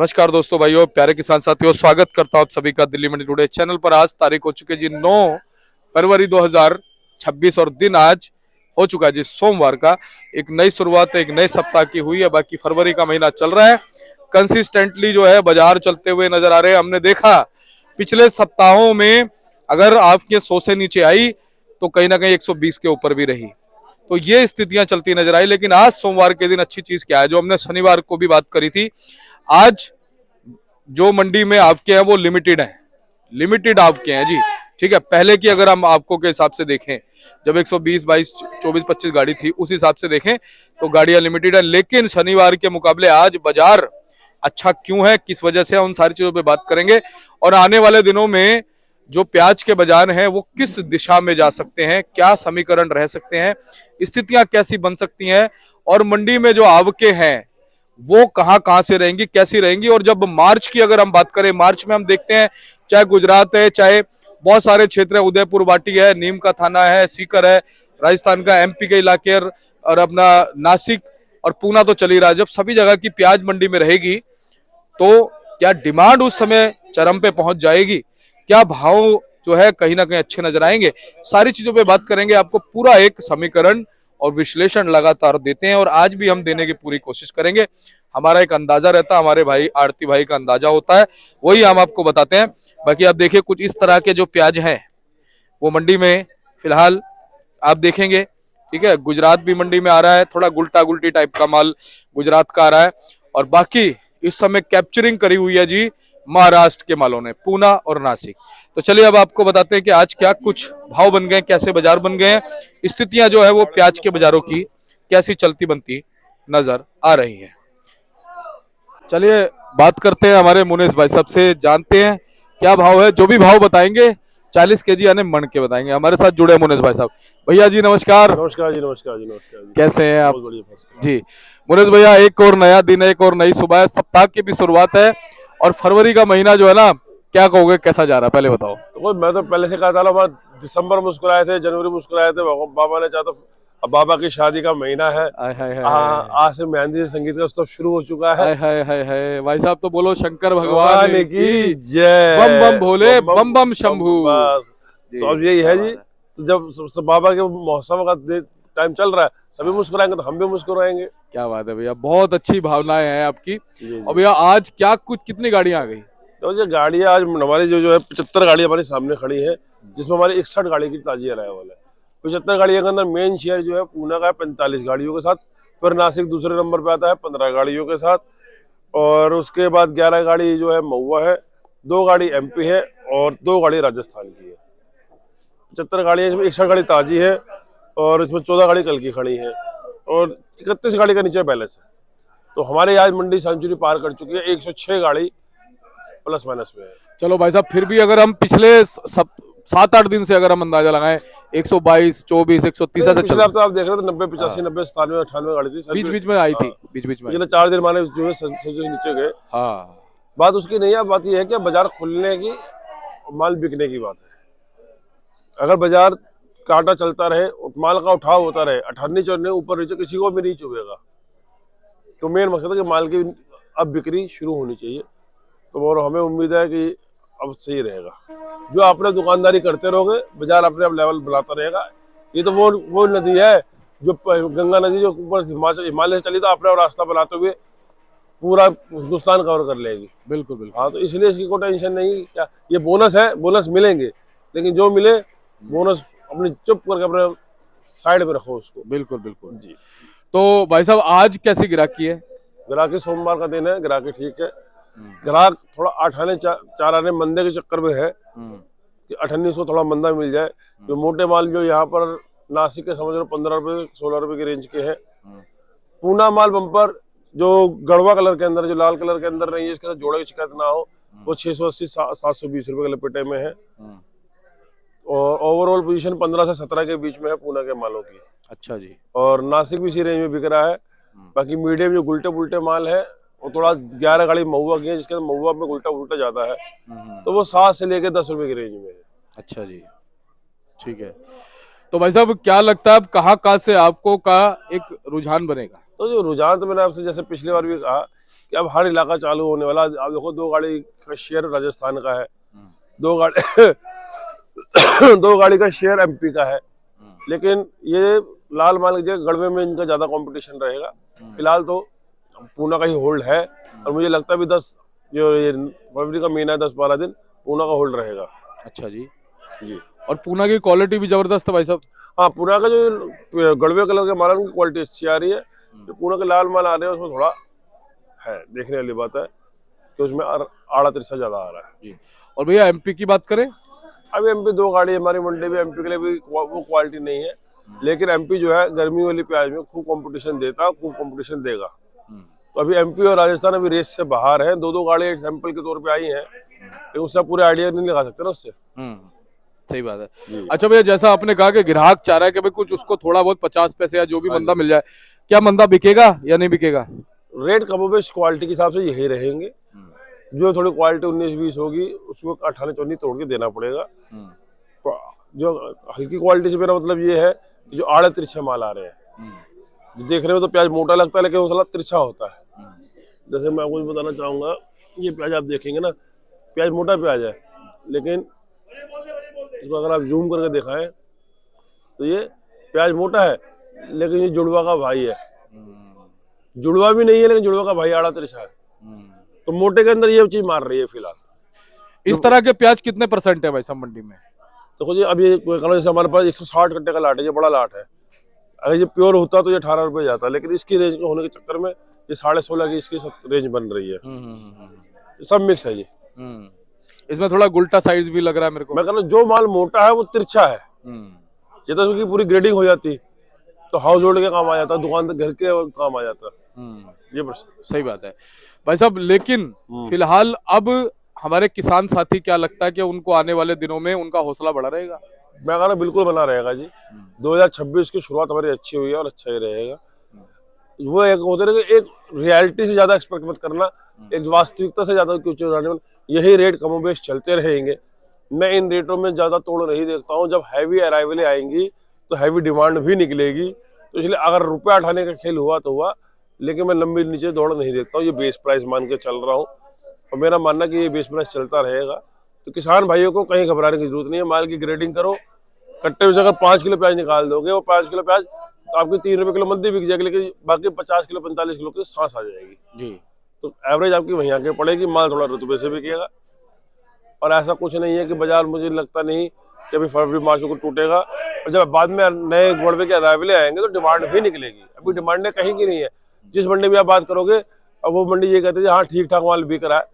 नमस्कार दोस्तों, भाइयों, प्यारे किसान साथियों, स्वागत करता हूं आप सभी का दिल्ली मंडी टुडे चैनल पर। आज तारीख हो चुकी है जी 9 फरवरी 2026 और दिन आज हो चुका है जी सोमवार का। एक नई शुरुआत एक नए सप्ताह की हुई है। बाकी फरवरी का महीना चल रहा है, कंसिस्टेंटली जो है बाजार चलते हुए नजर आ रहे हैं। हमने देखा पिछले सप्ताहों में अगर आपके 100 से नीचे आई तो कहीं ना कहीं 120 के ऊपर भी रही, तो ये स्थितियां चलती नजर आई। लेकिन आज सोमवार के दिन अच्छी चीज क्या है, जो हमने शनिवार को भी बात करी थी, आज जो मंडी में आपके हैं वो लिमिटेड हैं, लिमिटेड आपके हैं जी। ठीक है, पहले की अगर हम आपको के हिसाब से देखें, जब 120 22 24 25 गाड़ी थी, उस हिसाब से देखें तो गाड़ियां लिमिटेड है। लेकिन शनिवार के मुकाबले आज बाजार अच्छा क्यों है, किस वजह से, उन सारी चीजों पे बात करेंगे। और आने वाले दिनों में जो प्याज के बाजार हैं वो किस दिशा में जा सकते हैं, क्या समीकरण रह सकते हैं, स्थितियां कैसी बन सकती हैं, और मंडी में जो आवके हैं वो कहां से रहेंगी, कैसी रहेंगी। और जब मार्च की अगर हम बात करें, मार्च में हम देखते हैं चाहे गुजरात है, चाहे बहुत सारे क्षेत्र है, उदयपुर वाटी है, नीम का थाना है, सीकर है, राजस्थान का एमपी के इलाके और अपना नासिक और पूना तो चल ही रहा है। जब सभी जगह की प्याज मंडी में रहेगी तो क्या डिमांड उस समय चरम पे पहुंच जाएगी, क्या भाव जो है कहीं ना कहीं अच्छे नजर आएंगे, सारी चीजों पे बात करेंगे। आपको पूरा एक समीकरण और विश्लेषण लगातार देते हैं और आज भी हम देने की पूरी कोशिश करेंगे। हमारा एक अंदाजा रहता है, हमारे भाई आड़ती भाई का अंदाजा होता है, वही हम आपको बताते हैं। बाकी आप देखिए कुछ इस तरह के जो प्याज हैं वो मंडी में फिलहाल आप देखेंगे। ठीक है, गुजरात भी मंडी में आ रहा है, थोड़ा गुल्टा गुल्टी टाइप का माल गुजरात का आ रहा है। और बाकी इस समय कैप्चरिंग करी हुई है जी महाराष्ट्र के मालों ने, पूना और नासिक। तो चलिए अब आपको बताते हैं कि आज क्या कुछ भाव बन गए, कैसे बाजार बन गए हैं, स्थितियां जो है वो प्याज के बाजारों की कैसी चलती बनती नजर आ रही हैं। चलिए बात करते हैं हमारे मुनेश भाई साहब से, जानते हैं क्या भाव है। जो भी भाव बताएंगे 40 केजी यानी मन के बताएंगे। हमारे साथ जुड़े मुनेश भाई साहब। भैया जी नमस्कार। नमस्कार जी, नमस्कार जी, नमस्कार जी। कैसे हैं आप? बहुत बढ़िया जी मुनेश भैया, एक और नया दिन, एक और नई सुबह है, सप्ताह की भी शुरुआत है और फरवरी का महीना जो है ना, क्या कहोगे कैसा जा रहा है, पहले बताओ। तो मैं तो पहले से कहा था, दिसंबर मुस्कुराए थे, जनवरी मुस्कुराए थे, बाबा ने चाहा तो अब बाबा की शादी का महीना है। आज से मेहंदी संगीत का उत्सव शुरू हो चुका है। भाई साहब तो बोलो शंकर भगवान की जय, बम बम भोले बम बम शंभू। तो अब यही है जी, तो जब बाबा के महोत्सव का टाइम चल रहा है, सभी मुस्कुराएंगे तो हम भी मुस्कुराएंगे। क्या बात है भैया, बहुत अच्छी भावनाएं हैं आपकी। और भैया आज क्या कुछ कितनी गाड़ियां आ गई? तो ये गाड़ियां आज हमारी जो है 75 गाड़ियां हमारे सामने खड़ी है, जिसमें हमारी 61 गाड़ी की ताजी अराइवल है। 75 गाड़ियों के अंदर मेन शेयर जो है पूना का है 45 गाड़ियों के साथ, फिर नासिक दूसरे नंबर पे आता है 15 गाड़ियों के साथ, और उसके बाद 11 गाड़ी जो है महुआ है, 2 गाड़ी एमपी है और 2 गाड़ी राजस्थान की है। 75 गाड़ियां, इसमें 61 गाड़ी ताजी है और इसमें 14 गाड़ी कल की खड़ी है और 31 गाड़ी का नीचे बैलेंस है। तो हमारे आज मंडी सेंचुरी पार कर चुकी है, 106 गाड़ी प्लस माइनस में है। चलो भाई साहब, फिर भी अगर हम पिछले 7-8 दिन से अगर हम अंदाजा लगाएं, 122 24 130 से पिछले हफ्ते आप देख रहे थे 90 85 90 97 98 गाड़ी थी, बीच बीच में आई थी, बीच बीच में 4 दिन माने जो है सेंचुरी नीचे गए। हाँ, बात उसकी नहीं है, बात यह है कि बाजार खुलने की, माल बिकने की बात है। अगर बाजार कांटा चलता रहे, माल का उठाव होता रहे, अठन्नी चढ़ने ऊपर नीचे, किसी को भी नहीं चुभेगा। तो मेन मकसद है कि माल की अब बिक्री शुरू होनी चाहिए। तो और हमें उम्मीद है कि अब सही रहेगा। जो आपने दुकानदारी करते रहोगे, बाजार अपने आप लेवल बनाता रहेगा। ये तो वो नदी है जो गंगा नदी जो ऊपर हिमालय से चली, तो अपना रास्ता बनाते हुए पूरा हिंदुस्तान कवर कर लेगी। बिल्कुल बिल्कुल। हाँ, तो इसलिए इसकी कोई टेंशन नहीं। क्या ये बोनस है, बोनस मिलेंगे, लेकिन जो मिले बोनस अपनी चुप करके अपने साइड में रखो उसको। बिल्कुल बिल्कुल जी। तो भाई साहब आज कैसी ग्राहकी है? ग्राहकी सोमवार का दिन है, ग्राहकी ठीक है। ग्राहक थोड़ा 8 आने 4 आने मंदे के चक्कर में है कि 1800 थोड़ा मंदा मिल जाए। जो मोटे माल जो यहाँ पर नासिक के समझ लो 15 रुपए 16 रुपए की रेंज के हैं। पूना माल बम्पर जो गढ़वा कलर के अंदर, जो लाल कलर के अंदर नहीं है, इसके साथ जोड़े की शिकायत ना हो, वो 680 720 रुपए के लपेटे में है। और ओवरऑल पोजीशन 15 से 17 के बीच में है पूना के मालों की। अच्छा जी। और नासिक भी इसी रेंज में बिक रहा है। बाकी मीडियम जो गुलटे पुलटे माल है वो थोड़ा 11 गाड़ी महुआ की है, जिसके महुआ में गुलटा उल्टा ज्यादा है, तो वो 7 से लेके 10 रुपए की रेंज में है। अच्छा जी, ठीक है। तो भाई साहब क्या लगता है अब कहाँ से आपको का एक रुझान बनेगा? तो जो रुझान, तो मैंने आपसे जैसे पिछली बार भी कहा कि अब हर इलाका चालू होने वाला। अब देखो 2 गाड़ी का शेयर राजस्थान का है, 2 गाड़ी 2 गाड़ी का शेयर एमपी का है, लेकिन ये लाल मान लीजिए गढ़वे में इनका ज्यादा कंपटीशन रहेगा। फिलहाल तो पूना का ही होल्ड है, और मुझे लगता है भी 10 जो ये फरवरी का महीना है 10-12 दिन पूना का होल्ड रहेगा। अच्छा जी। जी और पूना की क्वालिटी भी जबरदस्त है भाई साहब। हाँ, पूना का जो गढ़वे कलर के माल है उनकी क्वालिटी अच्छी आ रही है। जो पूना के लाल माल आ रहे हैं उसमें थोड़ा है देखने वाली बात है कि उसमें आड़ा तिरछा ज्यादा आ रहा है जी। और भैया एमपी की बात करें, अभी एमपी 2 गाड़ी हमारी मंडी में एमपी के लिए भी वो क्वालिटी नहीं है, लेकिन एमपी जो है गर्मी वाली प्याज में खूब कंपटीशन देता है, खूब कंपटीशन देगा। तो अभी एमपी और राजस्थान अभी रेस से बाहर है, 2-2 गाड़ी सैंपल के तौर पे आई हैं, लेकिन उससे पूरे आइडिया नहीं लगा सकते ना उससे। सही बात है। अच्छा भैया, जैसा आपने कहा कि ग्राहक चाह रहा है कि भाई कुछ उसको थोड़ा बहुत 50 पैसे या जो भी मंदा मिल जाए, क्या मंदा बिकेगा या नहीं बिकेगा? रेट कमोबेश क्वालिटी के हिसाब से यही रहेंगे। जो थोड़ी क्वालिटी 19-20 होगी उसको 18-19 तोड़ के देना पड़ेगा। जो हल्की क्वालिटी से मेरा मतलब ये है कि जो आड़े तिरछे माल आ रहे हैं, जो देखने में तो प्याज मोटा लगता है लेकिन वो साला तिरछा होता है। जैसे मैं आपको बताना चाहूंगा, ये प्याज आप देखेंगे ना, प्याज मोटा प्याज है, लेकिन इसको अगर आप जूम करके दिखाएं तो ये प्याज मोटा है, लेकिन ये जुड़वा का भाई है। जुड़वा भी नहीं है, लेकिन जुड़वा का भाई आड़ा तिरछा है, तो मोटे के अंदर ये चीज मार रही है फिलहाल। इस तरह के प्याज कितने परसेंट है भाई साहब मंडी में? देखो जी, अब ये जैसे हमारे पास 160 कट्टे का लाट है, ये बड़ा लाट है। अगर ये प्योर होता तो ये 18 रुपए जाता, लेकिन इसकी रेंज के होने के चक्कर में ये 16.5 की इसकी रेंज बन रही है। सब मिक्स है जी। इसमें थोड़ा गुल्टा साइज भी लग रहा है मेरे को। मैं कह रहा हूँ जो माल मोटा है वो तिरछा है। ये तो उसकी पूरी ग्रेडिंग हो जाती तो हाउस होल्ड के काम आ जाता, दुकान तक घर के काम आ जाता। ये सही बात है भाई साहब। लेकिन फिलहाल अब हमारे किसान साथी क्या लगता है कि उनको आने वाले दिनों में उनका हौसला बढ़ा रहेगा? मैं कह रहा बिल्कुल बना रहेगा जी। 2026 की शुरुआत हमारी अच्छी हुई है और अच्छा ही रहेगा। वो एक होते ना कि एक रियलिटी से ज्यादा एक्सपेक्ट मत करना, एक वास्तविकता से ज्यादा कुछ यही रेट कमोबेश चलते रहेंगे। मैं इन रेटों में ज्यादा तोड़ नहीं देखता हूँ। जब हैवी अराइवलें आएंगी तो हैवी डिमांड भी निकलेगी, तो इसलिए अगर रुपया उठाने का खेल हुआ तो हुआ, लेकिन मैं लंबी नीचे दौड़ नहीं देखता हूँ। ये बेस प्राइस मान के चल रहा हूँ और मेरा मानना कि ये बेस प्राइस चलता रहेगा। तो किसान भाइयों को कहीं घबराने की जरूरत नहीं है। माल की ग्रेडिंग करो, कट्टे में से अगर 5 किलो प्याज निकाल दोगे, वो 5 किलो प्याज तो आपकी 3 रुपए किलो मंदी बिक जाएगी, लेकिन बाकी 50 किलो 45 किलो की सांस आ जाएगी जी। तो एवरेज आपकी वहीं आके पड़ेगी, माल थोड़ा रुतबे से बिकेगा। और ऐसा कुछ नहीं है कि बाजार, मुझे लगता नहीं कि अभी फरवरी मार्च को टूटेगा, और जब बाद में नए गड़बे के अराइवलें आएंगे तो डिमांड भी निकलेगी। अभी डिमांड कहीं की नहीं है। जिस मंडी में आप बात करोगे, अब वो मंडी ये कहते हैं हाँ ठीक ठाक माल बिक रहा है,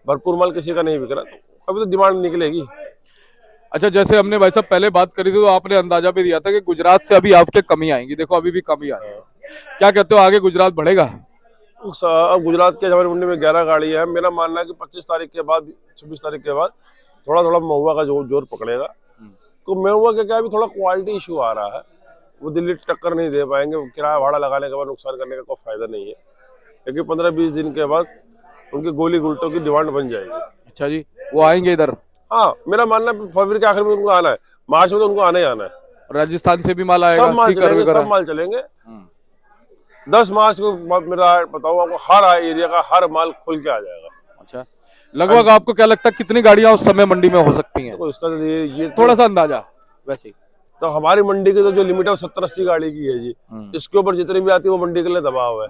भरपूर माल किसी का नहीं बिक रहा, तो अभी तो डिमांड निकलेगी। अच्छा, जैसे हमने भाई साहब पहले बात करी थी तो आपने अंदाजा भी दिया था कि गुजरात से अभी आपके कमी आएंगी। देखो अभी भी कमी आ रही है, क्या कहते हो आगे गुजरात बढ़ेगा? अब गुजरात के हमारी मंडी में 11 गाड़ी है। मेरा मानना है कि 25 तारीख के बाद 26 तारीख के बाद थोड़ा थोड़ा महुआ का जोर पकड़ेगा। तो महुआ का क्या, अभी थोड़ा क्वालिटी इशू आ रहा है, वो दिल्ली टक्कर नहीं दे पाएंगे। किराया भाड़ा लगाने के बाद नुकसान करने का कोई फायदा नहीं है, क्योंकि 15-20 दिन के बाद उनके गोली गुल्टों की डिमांड बन जाएगी। अच्छा जी, वो आएंगे इधर? हाँ, मेरा मानना है फरवरी के आखिर में उनको आना है, मार्च में तो उनको आना ही आना है। राजस्थान से भी माल आएगा? सब माल चलेंगे, सब माल चलेंगे। 10 मार्च को मेरा बताओ आपको, हर एरिया का हर माल खुल के आ जाएगा। अच्छा, लगभग आपको क्या लगता है कितनी गाड़ियां उस समय मंडी में हो सकती हैं? तो इसका ये थोड़ा सा अंदाजा वैसे ही। तो हमारी मंडी की तो जो लिमिट है 70-80 गाड़ी की है जी। इसके ऊपर जितनी भी आती है वो मंडी के लिए दबाव है।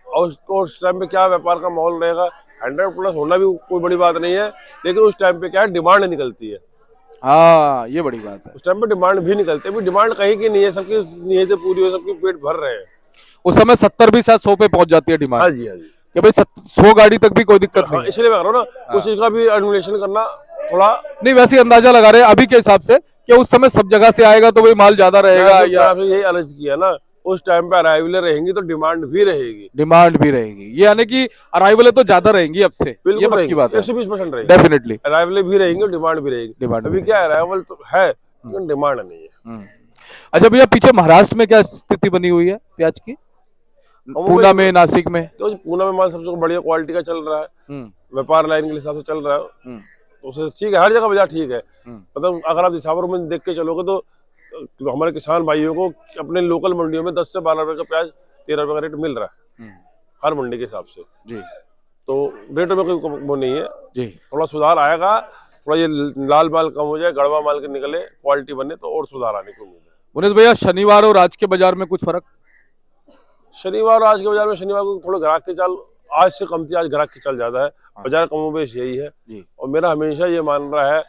और उस टाइम पे क्या व्यापार का माहौल रहेगा, 100+ होना भी कोई बड़ी बात नहीं है, लेकिन उस टाइम पे क्या है, डिमांड निकलती है। हाँ, ये बड़ी बात है। उस टाइम पे डिमांड भी निकलती है। अभी डिमांड कहीं की नहीं है, सबकी नीयतें पूरी हो, सबके पेट भर रहे हैं। उस समय 70 भी शायद 100 पे पहुंच जाती है डिमांड। हाँ जी, हाँ जी, कि भाई 100 गाड़ी तक भी कोई दिक्कत नहीं। इसलिए मैं कह रहा हूँ ना, उस चीज का भी एडमिनेशन करना थोड़ा नहीं, वैसे अंदाजा लगा रहे हैं अभी के हिसाब से कि उस समय सब जगह से आएगा तो वही माल ज्यादा रहेगा। या यही अर्ज किया ना, उस टाइम पे अराइवलें रहेंगी तो डिमांड भी रहेगी। डिमांड भी रहेगी, ये यानी कि अराइवलें तो ज्यादा रहेंगी अब से। बिल्कुल पक्की बात है, 120% रहेगी। डेफिनेटली अराइवलें भी रहेंगी और डिमांड भी रहेगी। अभी क्या अराइवल तो है लेकिन डिमांड नहीं है। अच्छा भैया, पीछे महाराष्ट्र में क्या स्थिति बनी हुई है प्याज की? पूना में, नासिक में? तो पूना में माल सबसे बढ़िया क्वालिटी का चल रहा है, व्यापार लाइन के हिसाब से चल रहा है, तो उसे ठीक है। हर जगह बाजार ठीक है। मतलब अगर आप दिसावर में देख के चलोगे तो हमारे किसान भाइयों को अपने लोकल मंडियों में 10 से 12 रुपए का प्याज 13 रुपए का रेट मिल रहा है। हर मंडी के हिसाब से। जी तो रेटों में कोई वो नहीं है, जी। थोड़ा सुधार आएगा, थोड़ा ये लाल माल कम हो जाए, गड़वा माल के निकले, क्वालिटी बने तो और सुधार आने की उम्मीद है। मुनीष भैया, शनिवार और आज के बाजार में कुछ फर्क? शनिवार आज के बाजार में, शनिवार को थोड़ा ग्राहक की चाल आज से कम थी, आज ग्राहक की चाल ज्यादा है, बाजार कमोबेश यही है। जी और मेरा हमेशा ये मान रहा है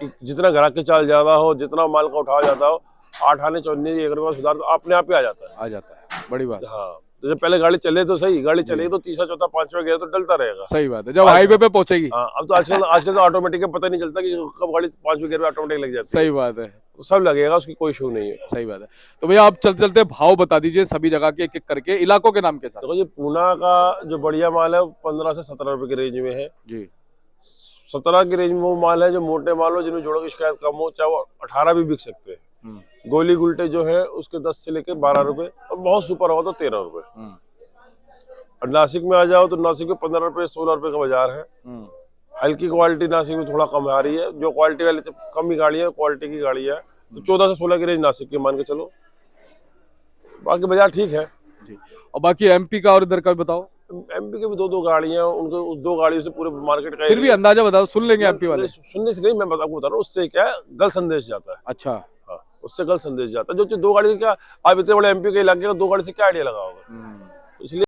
कि जितना ग्राहक की चाल ज्यादा हो, जितना माल का उठाया जाता हो, 8 आने 14 एक रुपया सुधार तो अपने आप ही आ जाता है। आ जाता है, बड़ी बात। हाँ, जैसे पहले गाड़ी चले तो सही, गाड़ी चलेगी तो तीसरा चौथा पांचवा गियर तो डलता रहेगा। सही बात है, जब हाईवे पे पहुंचेगी। हाँ, अब तो आजकल तो ऑटोमेटिक है, पता नहीं चलता कि कब गाड़ी पांचवें गियर में ऑटोमेटिक लग जाती है। सही बात है, तो सब लगेगा, उसकी कोई इशू नहीं है। सही बात है। तो भैया आप चलते चलते भाव बता दीजिए सभी जगह के, एक एक करके, इलाकों के नाम के साथ। देखो ये पूना का जो बढ़िया माल है 15 से 17 रुपए की रेंज में है। जी 17 की रेंज में वो माल है जो मोटे माल हो, जिनमें जोड़ों की शिकायत कम हो, चाहे वो 18 भी बिक सकते हैं। गोली गुलटे जो है उसके 10 से लेके 12 रुपए, और बहुत सुपर हो तो 13 रुपए। और नासिक में आ जाओ तो नासिक में 15 रुपए 16 रुपए का बाजार है। हल्की क्वालिटी नासिक में थोड़ा कम आ रही है, जो क्वालिटी वाली कम ही गाड़ी है, क्वालिटी की गाड़ी है तो 14 से 16 की रेंज नासिक की मान के चलो, बाकी बाजार ठीक है जी। और बाकी एमपी का और इधर का भी बताओ। एमपी के भी दो गाड़ियां, उनको उस 2 गाड़ियों से पूरे मार्केट का फिर भी अंदाजा बताओ, सुन लेंगे एमपी वाले। सुनने से नहीं, मैं आपको बता रहा हूँ, उससे क्या है, गलत संदेश जाता है। अच्छा, हाँ, उससे गलत संदेश जाता है। जो 2 गाड़ी क्या, आप इतने बड़े एमपी के इलाके का 2 गाड़ी से क्या आइडिया लगाओगे, इसलिए